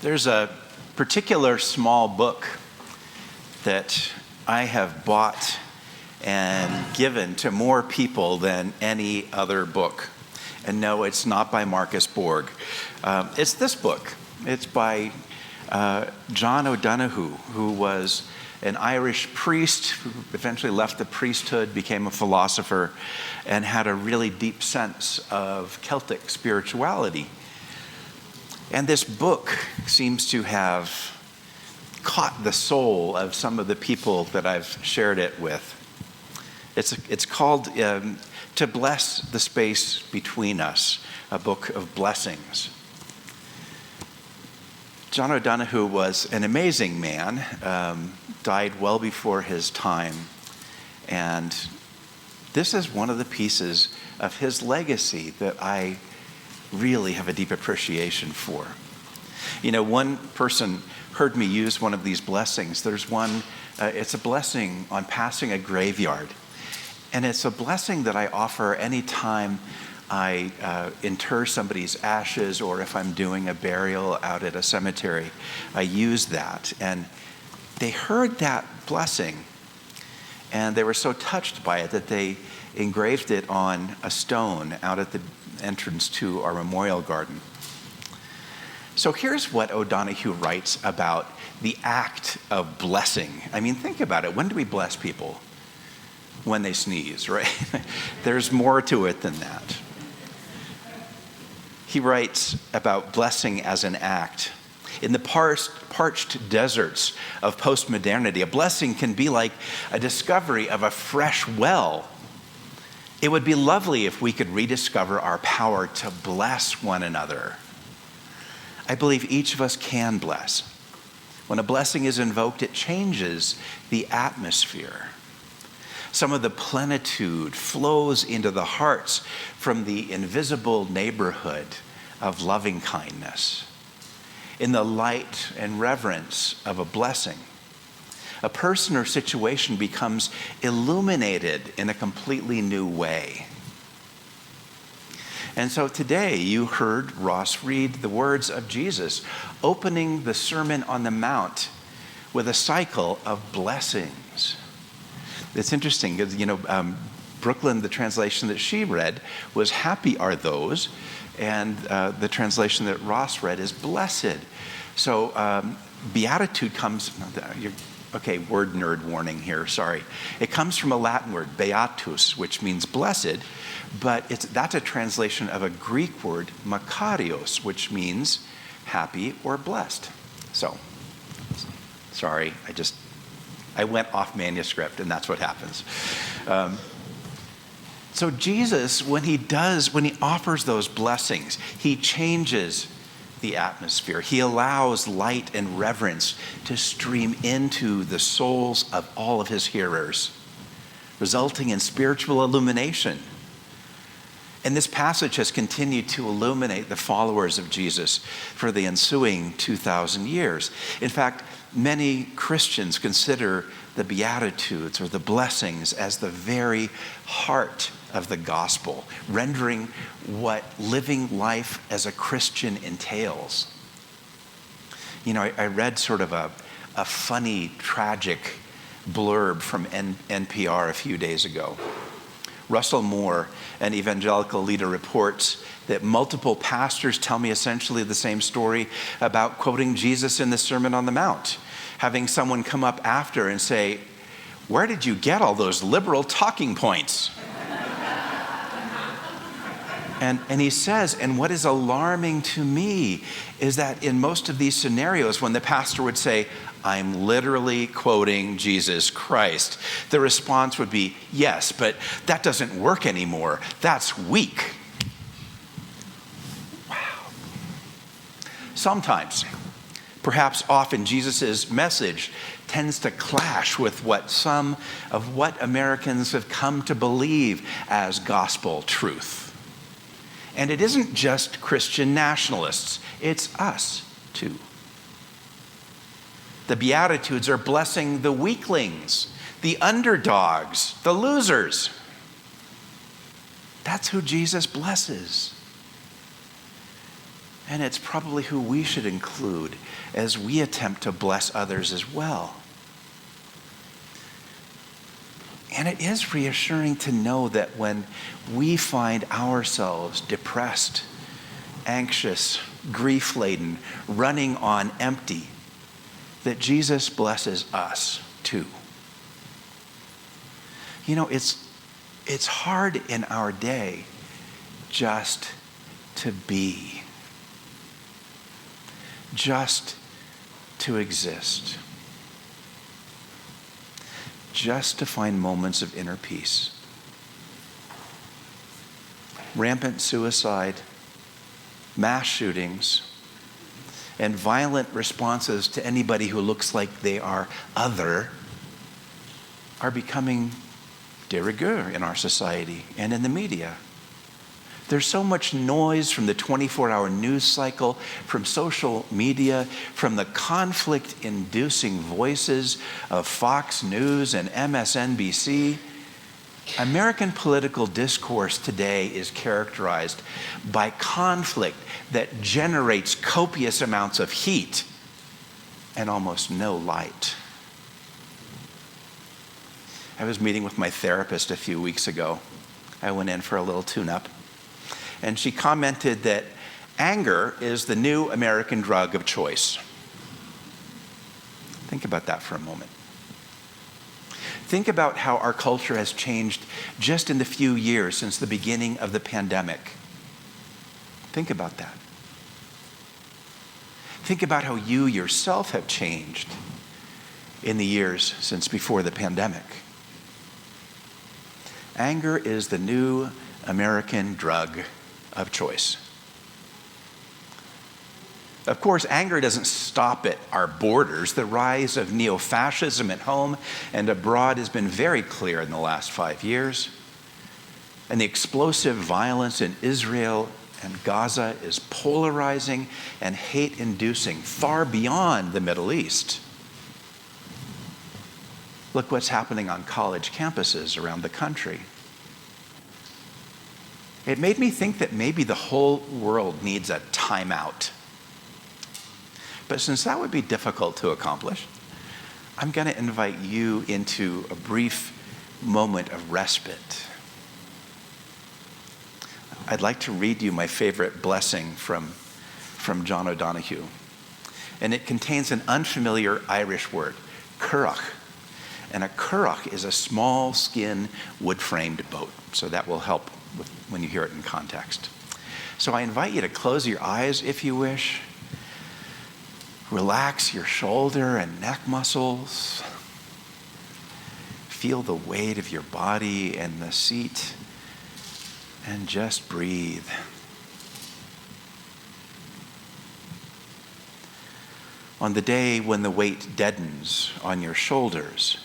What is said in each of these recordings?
There's a particular small book that I have bought and given to more people than any other book. And no, it's not by Marcus Borg. It's this book. It's by John O'Donohue, who was an Irish priest who eventually left the priesthood, became a philosopher, and had a really deep sense of Celtic spirituality. And this book seems to have caught the soul of some of the people that I've shared it with. It's called To Bless the Space Between Us, a book of blessings. John O'Donohue was an amazing man, died well before his time, and this is one of the pieces of his legacy that I really have a deep appreciation for. You know, one person heard me use one of these blessings. There's one, it's a blessing on passing a graveyard. And it's a blessing that I offer anytime I inter somebody's ashes, or if I'm doing a burial out at a cemetery, I use that. And they heard that blessing, and they were so touched by it that they engraved it on a stone out at the entrance to our memorial garden. So here's what O'Donohue writes about the act of blessing. I mean, think about it. When do we bless people? When they sneeze, right? There's more to it than that. He writes about blessing as an act. In the parched deserts of postmodernity, a blessing can be like a discovery of a fresh well. It would be lovely if we could rediscover our power to bless one another. I believe each of us can bless. When a blessing is invoked, it changes the atmosphere. Some of the plenitude flows into the hearts from the invisible neighborhood of loving kindness. In the light and reverence of a blessing, a person or situation becomes illuminated in a completely new way. And so today you heard Ross read the words of Jesus, opening the Sermon on the Mount with a cycle of blessings. It's interesting because, Brooklyn, the translation that she read was happy are those, and the translation that Ross read is blessed. So beatitude comes, word nerd warning here, sorry. It comes from a Latin word, beatus, which means blessed, but that's a translation of a Greek word, makarios, which means happy or blessed. So, sorry, I went off manuscript, and that's what happens. So Jesus, when he offers those blessings, he changes the atmosphere. He allows light and reverence to stream into the souls of all of his hearers, resulting in spiritual illumination. And this passage has continued to illuminate the followers of Jesus for the ensuing 2,000 years. In fact, many Christians consider the Beatitudes or the blessings as the very heart of the gospel, rendering what living life as a Christian entails. I read sort of a funny, tragic blurb from NPR a few days ago. Russell Moore, an evangelical leader, reports that multiple pastors tell me essentially the same story about quoting Jesus in the Sermon on the Mount, having someone come up after and say, "Where did you get all those liberal talking points?" And he says, and what is alarming to me is that in most of these scenarios, when the pastor would say, "I'm literally quoting Jesus Christ," the response would be, "Yes, but that doesn't work anymore. That's weak." Wow. Sometimes, perhaps often, Jesus' message tends to clash with what Americans have come to believe as gospel truth. And it isn't just Christian nationalists, it's us too. The Beatitudes are blessing the weaklings, the underdogs, the losers. That's who Jesus blesses. And it's probably who we should include as we attempt to bless others as well. And it is reassuring to know that when we find ourselves depressed, anxious, grief-laden, running on empty, that Jesus blesses us too. You know, it's hard in our day just to be, just to exist, just to find moments of inner peace. Rampant suicide, mass shootings, and violent responses to anybody who looks like they are other are becoming de rigueur in our society and in the media. There's so much noise from the 24-hour news cycle, from social media, from the conflict-inducing voices of Fox News and MSNBC. American political discourse today is characterized by conflict that generates copious amounts of heat and almost no light. I was meeting with my therapist a few weeks ago. I went in for a little tune-up. And she commented that anger is the new American drug of choice. Think about that for a moment. Think about how our culture has changed just in the few years since the beginning of the pandemic. Think about that. Think about how you yourself have changed in the years since before the pandemic. Anger is the new American drug of choice. Of course, anger doesn't stop at our borders. The rise of neo-fascism at home and abroad has been very clear in the last 5 years. And the explosive violence in Israel and Gaza is polarizing and hate-inducing far beyond the Middle East. Look what's happening on college campuses around the country. It made me think that maybe the whole world needs a timeout. But since that would be difficult to accomplish, I'm going to invite you into a brief moment of respite. I'd like to read you my favorite blessing from John O'Donohue. And it contains an unfamiliar Irish word, currach. And a currach is a small skin wood-framed boat. So that will help when you hear it in context. So I invite you to close your eyes if you wish. Relax your shoulder and neck muscles. Feel the weight of your body in the seat. And just breathe. On the day when the weight deadens on your shoulders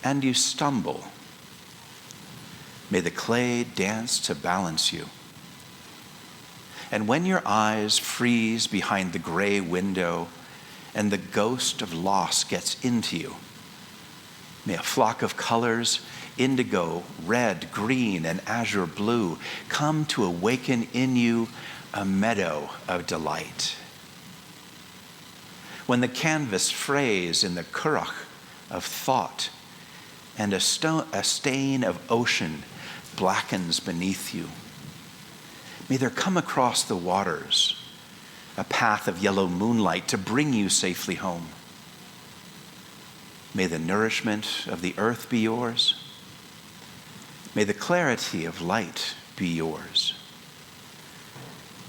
and you stumble, may the clay dance to balance you. And when your eyes freeze behind the gray window and the ghost of loss gets into you, may a flock of colors, indigo, red, green, and azure blue, come to awaken in you a meadow of delight. When the canvas frays in the currach of thought and a stain of ocean blackens beneath you, may there come across the waters a path of yellow moonlight to bring you safely home. May the nourishment of the earth be yours. May the clarity of light be yours.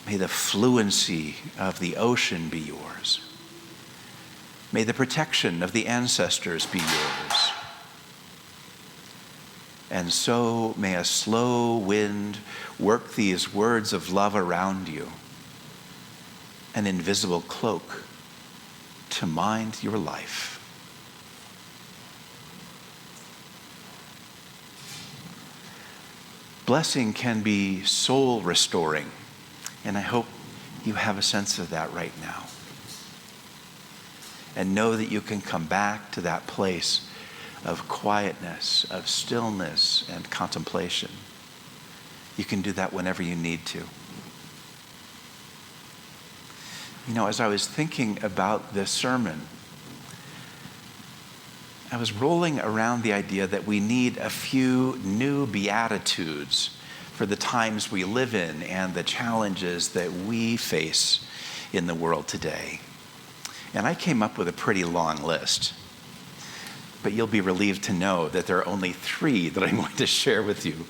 May the fluency of the ocean be yours. May the protection of the ancestors be yours. And so may a slow wind work these words of love around you, an invisible cloak to mind your life. Blessing can be soul restoring, and I hope you have a sense of that right now. And know that you can come back to that place of quietness, of stillness, and contemplation. You can do that whenever you need to. As I was thinking about this sermon, I was rolling around the idea that we need a few new beatitudes for the times we live in and the challenges that we face in the world today. And I came up with a pretty long list. But you'll be relieved to know that there are only 3 that I'm going to share with you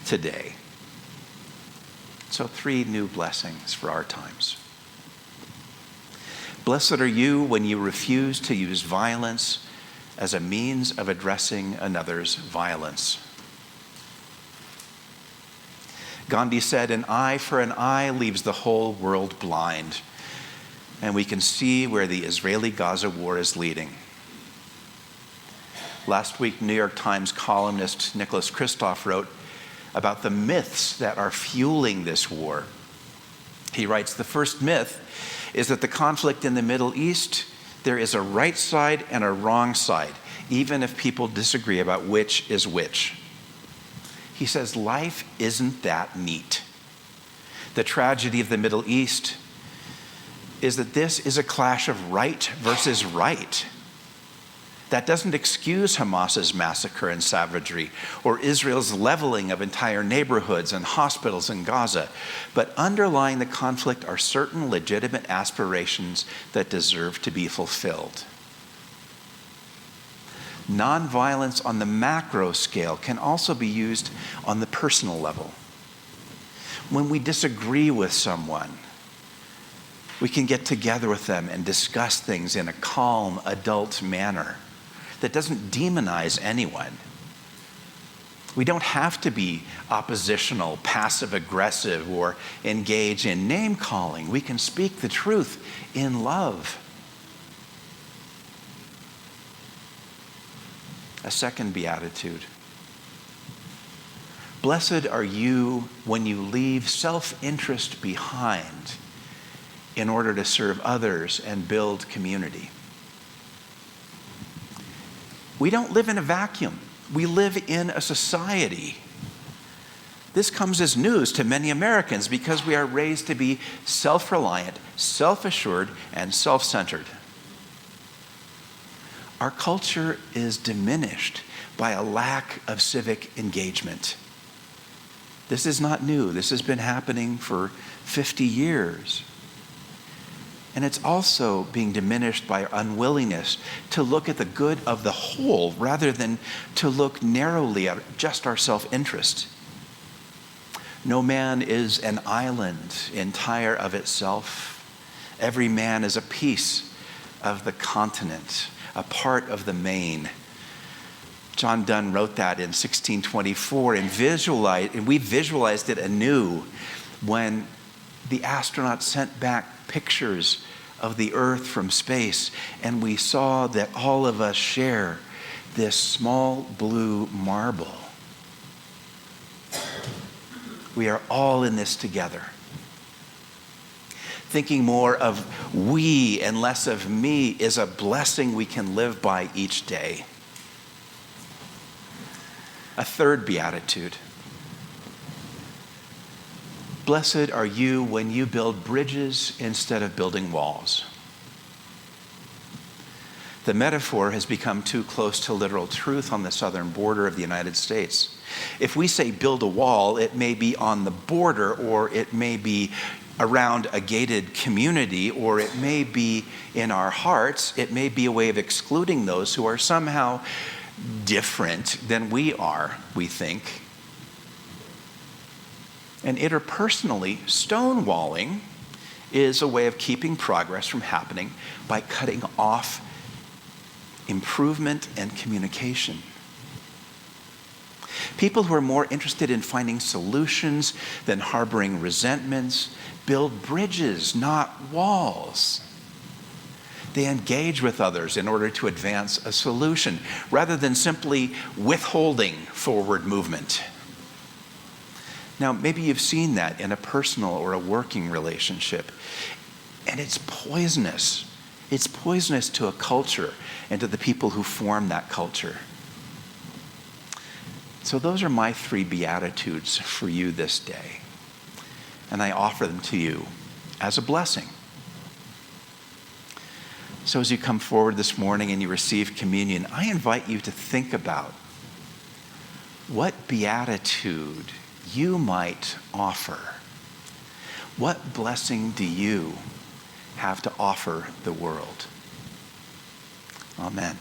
today. So 3 new blessings for our times. Blessed are you when you refuse to use violence as a means of addressing another's violence. Gandhi said, "An eye for an eye leaves the whole world blind." And we can see where the Israeli-Gaza war is leading. Last week, New York Times columnist Nicholas Kristof wrote about the myths that are fueling this war. He writes, "The first myth is that the conflict in the Middle East, there is a right side and a wrong side, even if people disagree about which is which." He says, life isn't that neat. The tragedy of the Middle East is that this is a clash of right versus right. That doesn't excuse Hamas's massacre and savagery or Israel's leveling of entire neighborhoods and hospitals in Gaza. But underlying the conflict are certain legitimate aspirations that deserve to be fulfilled. Nonviolence on the macro scale can also be used on the personal level. When we disagree with someone, we can get together with them and discuss things in a calm, adult manner that doesn't demonize anyone. We don't have to be oppositional, passive-aggressive, or engage in name-calling. We can speak the truth in love. A second beatitude. Blessed are you when you leave self-interest behind in order to serve others and build community. We don't live in a vacuum. We live in a society. This comes as news to many Americans because we are raised to be self-reliant, self-assured, and self-centered. Our culture is diminished by a lack of civic engagement. This is not new. This has been happening for 50 years. And it's also being diminished by our unwillingness to look at the good of the whole rather than to look narrowly at just our self-interest. No man is an island entire of itself. Every man is a piece of the continent, a part of the main. John Donne wrote that in 1624 and we visualized it anew when the astronauts sent back pictures of the Earth from space, and we saw that all of us share this small blue marble. We are all in this together. Thinking more of we and less of me is a blessing we can live by each day. A third beatitude. Blessed are you when you build bridges instead of building walls. The metaphor has become too close to literal truth on the southern border of the United States. If we say build a wall, it may be on the border, or it may be around a gated community, or it may be in our hearts. It may be a way of excluding those who are somehow different than we are, we think. And interpersonally, stonewalling is a way of keeping progress from happening by cutting off improvement and communication. People who are more interested in finding solutions than harboring resentments build bridges, not walls. They engage with others in order to advance a solution, rather than simply withholding forward movement. Now, maybe you've seen that in a personal or a working relationship, and it's poisonous. It's poisonous to a culture and to the people who form that culture. So those are my 3 beatitudes for you this day, and I offer them to you as a blessing. So as you come forward this morning and you receive communion, I invite you to think about what beatitude you might offer. What blessing do you have to offer the world? Amen.